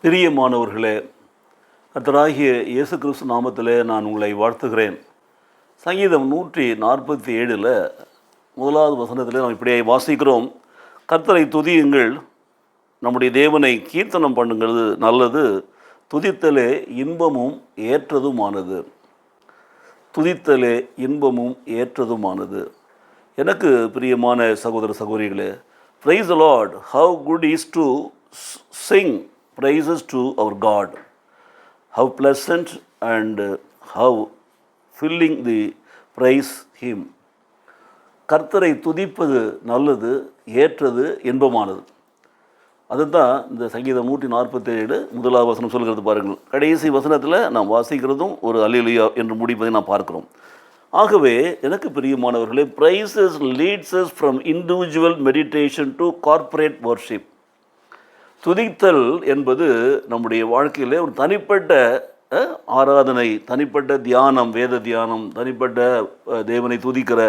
பிரியமானவர்களே, கர்த்தராகிய இயேசு கிறிஸ்து நாமத்திலே நான் உங்களை வாழ்த்துகிறேன். சங்கீதம் 147 முதலாவது வசனத்திலே நாம் இப்படியே வாசிக்கிறோம். கர்த்தரை துதியுங்கள், நம்முடைய தேவனை கீர்த்தனம் பண்ணுங்கிறது நல்லது, துதித்தலே இன்பமும் ஏற்றதுமானது. துதித்தலே இன்பமும் ஏற்றதுமானது. எனக்கு பிரியமான சகோதர சகோதரிகளே, praise the Lord, how good is to sing praises to our God. How pleasant and how filling the praise Him. கர்த்தரை துதிப்பது நல்லது, ஏற்றது, இன்பமானது. அதுதான் இந்த சங்கீதம் 147 முதலாவது வசனம் சொல்கிறது பாருங்கள். கடைசி வசனத்தில் நாம் வாசிக்கிறதும் ஒரு அல்லேலூயா என்று முடிப்பதை நாம் பார்க்கிறோம். ஆகவே எனக்கு பிரியமானவர்களே, praises leads us from individual meditation to corporate worship. துதித்தல் என்பது நம்முடைய வாழ்க்கையில் ஒரு தனிப்பட்ட ஆராதனை, தனிப்பட்ட தியானம், வேத தியானம், தனிப்பட்ட தேவனை துதிக்கிற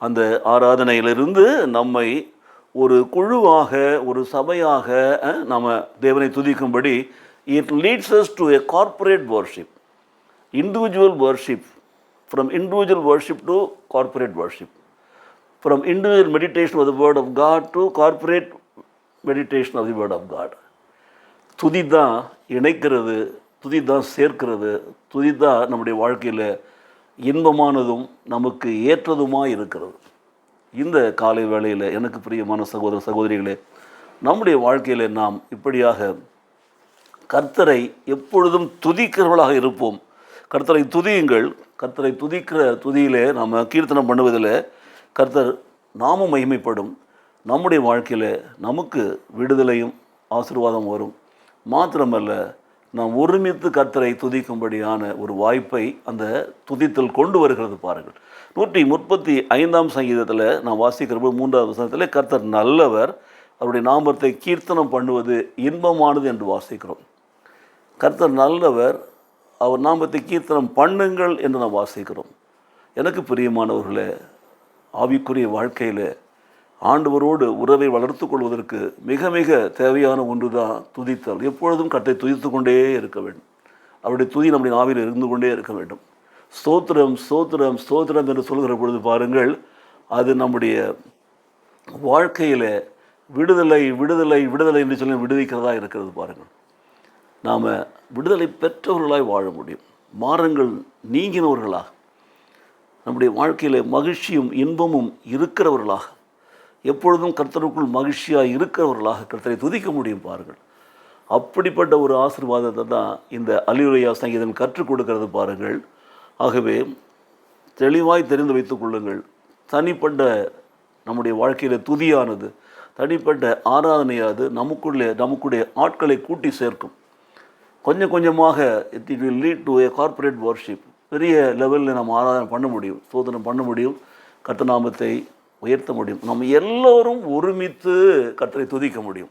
அந்த ஆராதனையிலிருந்து நம்மை ஒரு குழுவாக, ஒரு சபையாக நம்ம தேவனை துதிக்கும்படி it leads us to a corporate worship, individual worship, from individual worship to corporate worship, from individual meditation of the word of God to corporate meditation of the word of God. துதி தான் இணைக்கிறது, துதி தான் சேர்க்கிறது, துதி தான் நம்முடைய வாழ்க்கையில் இன்பமானதும் நமக்கு ஏற்றதுமாக இருக்கிறது. இந்த காலை வேளையில் எனக்கு பிரியமான சகோதர சகோதரிகளே, நம்முடைய வாழ்க்கையில் நாம் இப்படியாக கர்த்தரை எப்பொழுதும் துதிக்கிறவர்களாக இருப்போம். கர்த்தரை துதியுங்கள். கர்த்தரை துதிக்கிற துதியிலே நாம் கீர்த்தனம் பண்ணுவதில் கர்த்தர் நாமும் மகிமைப்படும். நம்முடைய வாழ்க்கையில் நமக்கு விடுதலையும் ஆசீர்வாதம் வரும். மாத்திரமல்ல, நாம் ஒருமித்து கர்த்தரை துதிக்கும்படியான ஒரு வாய்ப்பை அந்த துதித்தல் கொண்டு வருகிறது பாருங்கள். 135 சங்கீதத்தில் நாம் வாசிக்கிறபோது 3வது வசனத்தில் கர்த்தர் நல்லவர், அவருடைய நாமத்தை கீர்த்தனம் பண்ணுவது இன்பமானது என்று வாசிக்கிறோம். கர்த்தர் நல்லவர், அவர் நாமத்தை கீர்த்தனம் பண்ணுங்கள் என்று நாம் வாசிக்கிறோம். எனக்கு பிரியமானவர்களே, ஆவிக்குரிய வாழ்க்கையில் ஆண்டவரோடு உறவை வளர்த்து கொள்வதற்கு மிக மிக தேவையான ஒன்று தான் துதித்தல். எப்பொழுதும் கர்த்தரை துதித்து கொண்டே இருக்க வேண்டும். அவருடைய துதி நம்முடைய நாவில் இருந்து கொண்டே இருக்க வேண்டும். ஸ்தோத்திரம் ஸ்தோத்திரம் ஸ்தோத்திரம் என்று சொல்கிற பொழுது பாருங்கள், அது நம்முடைய வாழ்க்கையில் விடுதலை விடுதலை விடுதலை என்று சொல்லி விடுவிக்கிறதா இருக்கிறது பாருங்கள். நாம் விடுதலை பெற்றவர்களாய் வாழ முடியும். மாறங்கள் நீங்கினவர்களாக, நம்முடைய வாழ்க்கையில் மகிழ்ச்சியும் இன்பமும் இருக்கிறவர்களாக, எப்பொழுதும் கர்த்தருக்குள் மகிழ்ச்சியாக இருக்கிறவர்களாக கர்த்தரை துதிக்க முடியும் பாருங்கள். அப்படிப்பட்ட ஒரு ஆசீர்வாதத்தை தான் இந்த அல்லேலூயா சங்கீதம் கற்றுக் கொடுக்கிறது பாருங்கள். ஆகவே தெளிவாய் தெரிந்து வைத்துக் கொள்ளுங்கள். தனிப்பட்ட நம்முடைய வாழ்க்கையில் துதியானது, தனிப்பட்ட ஆராதனையாது நமக்குடைய ஆட்களை கூட்டி சேர்க்கும். கொஞ்சம் கொஞ்சமாக it will lead to A corporate worship. பெரிய லெவலில் நம்ம ஆராதனை பண்ண முடியும், சோதனை பண்ண முடியும், கர்த்தநாமத்தை உயர்த்த முடியும். நம்ம எல்லோரும் ஒருமித்து கர்த்தரை துதிக்க முடியும்.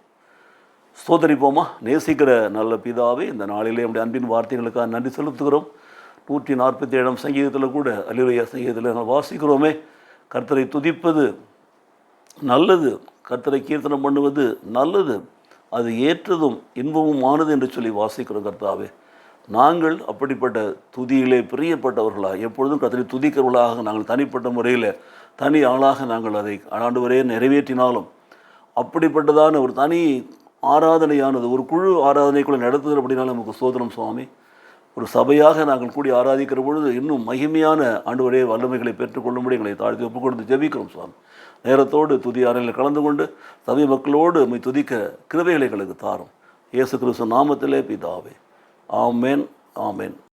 ஸ்தோத்தரிப்போமா? நேசிக்கிற நல்ல பிதாவே, இந்த நாளிலே நம்முடைய அன்பின் வார்த்தைகளுக்காக நன்றி செலுத்துகிறோம். 147 சங்கீதத்தில் கூட அல்லேலூயா சங்கீதத்தில் நாங்கள் வாசிக்கிறோமே, கர்த்தரை துதிப்பது நல்லது, கர்த்தரை கீர்த்தனம் பண்ணுவது நல்லது, அது ஏற்றதும் இன்பமும் ஆனது என்று சொல்லி வாசிக்கிறோம். கர்த்தாவே, நாங்கள் அப்படிப்பட்ட துதியிலே பிரியப்பட்டவர்களாக, எப்பொழுதும் கர்த்தரை துதிக்கிறவர்களாக நாங்கள் தனிப்பட்ட முறையில் தனி ஆளாக நாங்கள் அதை ஆண்டவரே நிறைவேற்றினாலும், அப்படிப்பட்டதான ஒரு தனி ஆராதனையானது ஒரு குழு ஆராதனைக்குள்ளே நடத்துகிற அப்படின்னாலும் நமக்கு சோதனம் சுவாமி. ஒரு சபையாக நாங்கள் கூடி ஆராதிக்கிற பொழுது இன்னும் மகிமையான ஆண்டவரே வல்லமைகளை பெற்றுக்கொள்ளும்படி எங்களை தாழ்த்தி ஒப்புக் கொடுத்து ஜெபிக்கிறோம் சுவாமி. நேரத்தோடு துதி ஆராதனையில் கலந்து கொண்டு சபை மக்களோடு உம்மை துதிக்க கிருபைகளை எங்களுக்கு தாரும். இயேசு கிறிஸ்து நாமத்திலே பிதாவே, ஆமென், ஆமென்.